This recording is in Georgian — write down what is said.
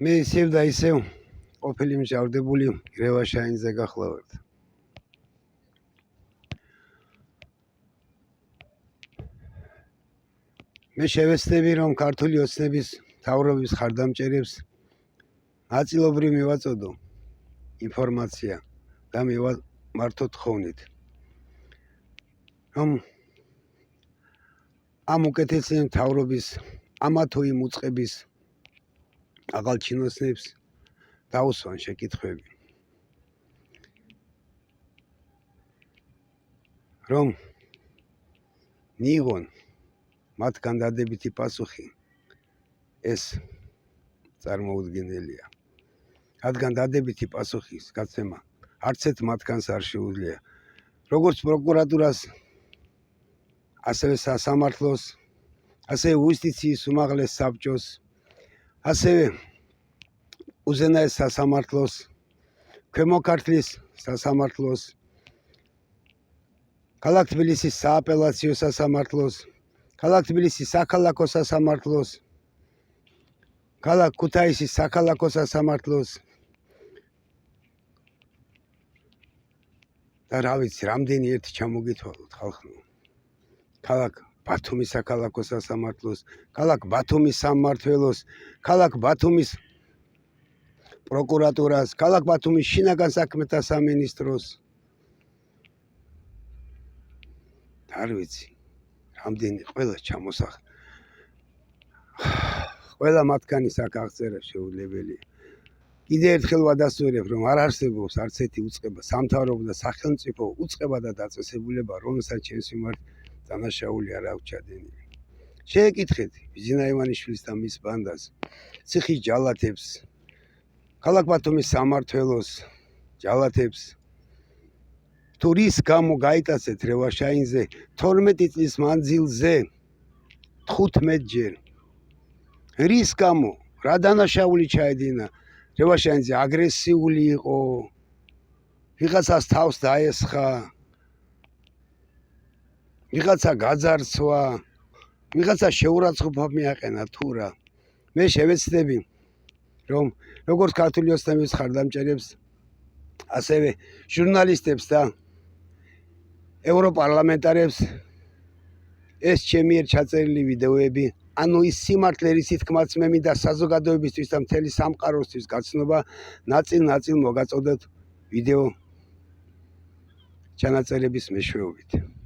მე ისევ და ისევ ყოფილი მსჯავრდებული გრევა შაინზე გახლავართ. მე შევეცდები რომ ქართული ოცნების მთავრობის ხარდამჭერებს ნაწილობრივ მივაწოდო ინფორმაცია და მივამართო თხოვნით. რომ ამ უკეთესი მთავრობის ამა თუ იმ უწყების აღალჩინოსნებს დაუსვან შეკითხვები. რომ მიიღონ მათგან დადებითი პასუხი ეს წარმოუდგენელია. რადგან დადებითი პასუხის გაცემა არც ერთ მათგანს არ შეუძლია. როგორც პროკურატურას, ასევე სასამართლოს, ასევე იუსტიციის უმაღლეს საბჭოს, ასევე უზენაეს სასამართლოს, ქვემო ქართლის სასამართლოს, ქალაქ თბილისის სააპელაციო სასამართლოს, ქალაქ თბილისის საქალაქო სასამართლოს, ქალაქ ქუთაისის საქალაქო სასამართლოს და რა ვიცი, რამდენი ერთი ჩამოგითვალოთ ხალხო. ქალაქ ბათუმის საქალაქო სასამართლოს, ქალაქ ბათუმის სამმართველოს, ქალაქ ბათუმის პროკურატურას, ქალაქ ბათუმის შინაგან საქმეთა სამინისტროს. არ ვიცი, რამდენი ყველა ჩამოსახ. ყველა მათგანის აქ აღწერა შეუძლებელია. კიდევ ერთხელ ვადასტურებ, რომ არ არსებობს არც ერთი უწყება, სამთავრობო და სახელმწიფო უწყება და დაწესებულება, რომელსაც ჩემს მიმართ დანაშაული არ აქვს ჩადენილი. შეეკითხეთ ბიზინა ივანიშვილის და მის ბანდას, ციხის ჯალათებს, ქალაქ ბათუმის სამმართველოს ჯალათებს, თუ რის გამო გაიტაცეთ რევა შაინზე 12 წლის მანძილზე 15 ჯერ. რის გამო, რა დანაშაული ჩაედინა? რევა შაინზე აგრესიული იყო, ვიღაცას თავს დაესხა, ვიღაცა გაძარცვა, ვიღაცა შეურაცხყოფა მიაყენა თუ რა. მე შევეცდები რომ როგორც ქართული ოცნების ხარდამჭერებს, ასევე ჟურნალისტებს და ევროპარლამენტარებს ეს ჩემი ერთ ჩაწერილი ვიდეოები, ანუ ის სიმართლე, რისით თქმაც მე მინდა საზოგადოებისთვის და მთელი სამყაროსთვის გაცნობა, ნაწილ მოგაწოდოთ ვიდეო ჩანაწერების მეშვეობით.